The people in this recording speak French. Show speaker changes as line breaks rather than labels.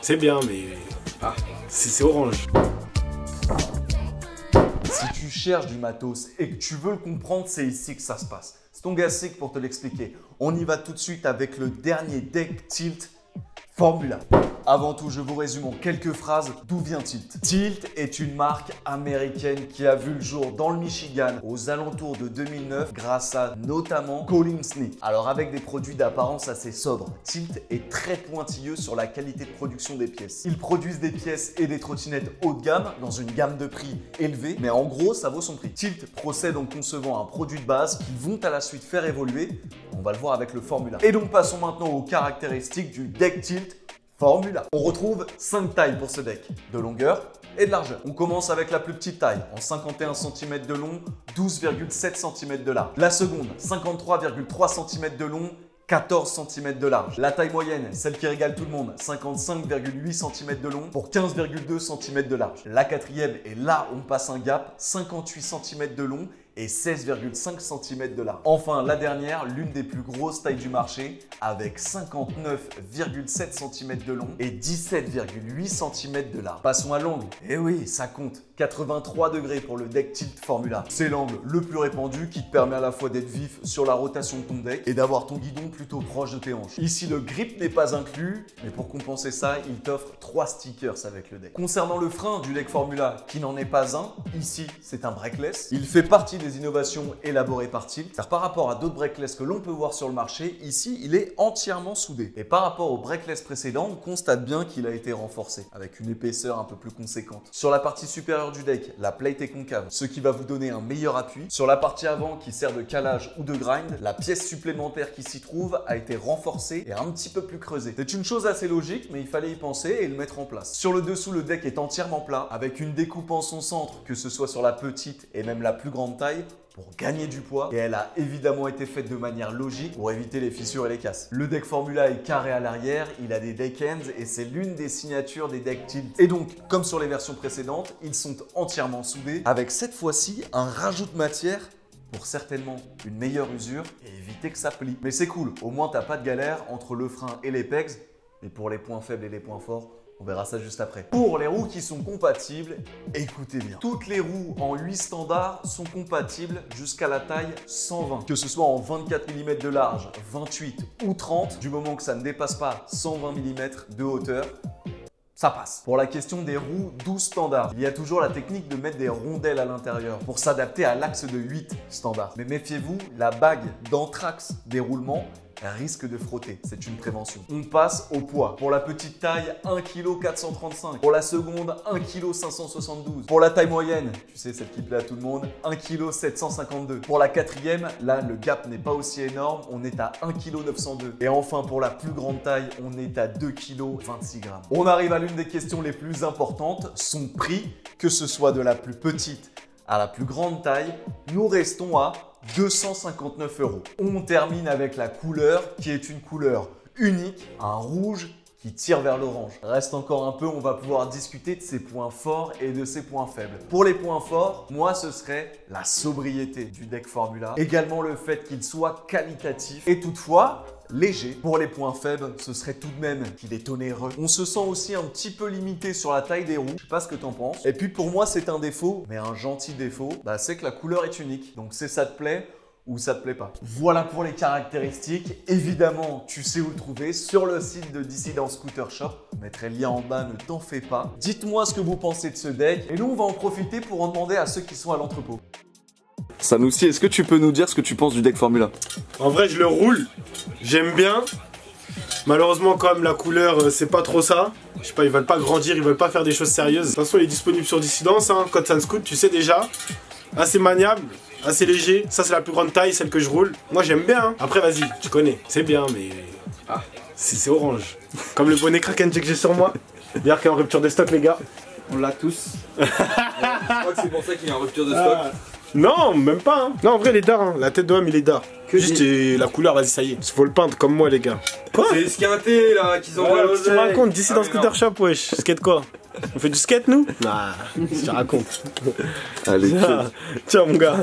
C'est bien, mais... Ah, c'est orange.
Si tu cherches du matos et que tu veux le comprendre, c'est ici que ça se passe. C'est ton gars Sick pour te l'expliquer. On y va tout de suite avec le dernier deck Tilt Formula. Avant tout, je vous résume en quelques phrases d'où vient Tilt. Tilt est une marque américaine qui a vu le jour dans le Michigan aux alentours de 2009 grâce à notamment Colin Sneak. Alors avec des produits d'apparence assez sobres, Tilt est très pointilleux sur la qualité de production des pièces. Ils produisent des pièces et des trottinettes haut de gamme dans une gamme de prix élevée, mais en gros ça vaut son prix. Tilt procède en concevant un produit de base qu'ils vont à la suite faire évoluer. On va le voir avec le Formula. Et donc passons maintenant aux caractéristiques du deck Tilt Formula. On retrouve 5 tailles pour ce deck, de longueur et de largeur. On commence avec la plus petite taille, en 51 cm de long, 12,7 cm de large. La seconde, 53,3 cm de long, 14 cm de large. La taille moyenne, celle qui régale tout le monde, 55,8 cm de long pour 15,2 cm de large. La quatrième, et là on passe un gap, 58 cm de long et 16,5 cm de large. Enfin, la dernière, l'une des plus grosses tailles du marché, avec 59,7 cm de long et 17,8 cm de large. Passons à l'angle. Eh oui, ça compte. 83 degrés pour le deck Tilt Formula. C'est l'angle le plus répandu qui te permet à la fois d'être vif sur la rotation de ton deck et d'avoir ton guidon plutôt proche de tes hanches. Ici, le grip n'est pas inclus, mais pour compenser ça, il t'offre 3 stickers avec le deck. Concernant le frein du deck Formula, qui n'en est pas un, ici, c'est un brakeless. Il fait partie des innovations élaborées par Tilt, car par rapport à d'autres brakeless que l'on peut voir sur le marché, ici, il est entièrement soudé. Et par rapport au brakeless précédent, on constate bien qu'il a été renforcé, avec une épaisseur un peu plus conséquente. Sur la partie supérieure du deck, la plate est concave, ce qui va vous donner un meilleur appui. Sur la partie avant qui sert de calage ou de grind, la pièce supplémentaire qui s'y trouve a été renforcée et un petit peu plus creusée. C'est une chose assez logique, mais il fallait y penser et le mettre en place. Sur le dessous, le deck est entièrement plat, avec une découpe en son centre, que ce soit sur la petite et même la plus grande taille, pour gagner du poids, et elle a évidemment été faite de manière logique pour éviter les fissures et les casses. Le deck Formula est carré à l'arrière, il a des deck ends et c'est l'une des signatures des decks Tilt. Et donc, comme sur les versions précédentes, ils sont entièrement soudés, avec cette fois-ci un rajout de matière pour certainement une meilleure usure et éviter que ça plie. Mais c'est cool, au moins t'as pas de galère entre le frein et les pegs, et pour les points faibles et les points forts, on verra ça juste après. Pour les roues qui sont compatibles, écoutez bien. Toutes les roues en 8 standards sont compatibles jusqu'à la taille 120. Que ce soit en 24 mm de large, 28 ou 30, du moment que ça ne dépasse pas 120 mm de hauteur, ça passe. Pour la question des roues 12 standards, il y a toujours la technique de mettre des rondelles à l'intérieur pour s'adapter à l'axe de 8 standards. Mais méfiez-vous, la bague d'anthrax des roulements risque de frotter, c'est une prévention. On passe au poids. Pour la petite taille, 1 kg 435. Pour la seconde, 1 kg 572. Pour la taille moyenne, tu sais, celle qui plaît à tout le monde, 1 kg 752. Pour la quatrième, là, le gap n'est pas aussi énorme, on est à 1 kg 902. Et enfin, pour la plus grande taille, on est à 2 kg 26 grammes. On arrive à l'une des questions les plus importantes, son prix, que ce soit de la plus petite à la plus grande taille, nous restons à 259 €. On termine avec la couleur qui est une couleur unique, un rouge qui tire vers l'orange. Reste encore un peu, on va pouvoir discuter de ses points forts et de ses points faibles. Pour les points forts, moi ce serait la sobriété du deck Formula, également le fait qu'il soit qualitatif et toutefois léger. Pour les points faibles, ce serait tout de même qu'il est onéreux. On se sent aussi un petit peu limité sur la taille des roues. Je sais pas ce que t'en penses. Et puis pour moi, c'est un défaut, mais un gentil défaut, c'est que la couleur est unique. Donc c'est ça te plaît ou ça te plaît pas. Voilà pour les caractéristiques. Évidemment, tu sais où le trouver sur le site de Dissident Scooter Shop. Je mettrai le lien en bas, ne t'en fais pas. Dites-moi ce que vous pensez de ce deck et nous, on va en profiter pour en demander à ceux qui sont à l'entrepôt.
Sanoussi, est-ce que tu peux nous dire ce que tu penses du deck Formula?
En vrai, je le roule. J'aime bien. Malheureusement, quand même, la couleur, c'est pas trop ça. Je sais pas, ils veulent pas grandir, ils veulent pas faire des choses sérieuses. De toute façon, il est disponible sur Dissidence, hein, code Sanscoot, tu sais déjà. Assez maniable, assez léger. Ça, c'est la plus grande taille, celle que je roule. Moi, j'aime bien. Hein. Après, vas-y, tu connais. C'est bien, mais... Ah, c'est orange. Comme le bonnet Kraken que j'ai sur moi. Dire qu'il est en rupture de stock, les gars.
On l'a tous. Je crois que c'est pour ça qu'il est en rupture de stock.
Non, même pas. Hein. Non, en vrai, il est d'art. Hein. La tête de homme, il est d'art. Juste la couleur, vas-y, ça y est. Il faut le peindre comme moi, les gars. Quoi?
C'est esquinté, là, qu'ils ont
volé. Tu me racontes d'ici dans Scooter Shop, wesh. Skate quoi? On fait du skate, nous? Nah, je te raconte.
Allez,
tiens, mon gars.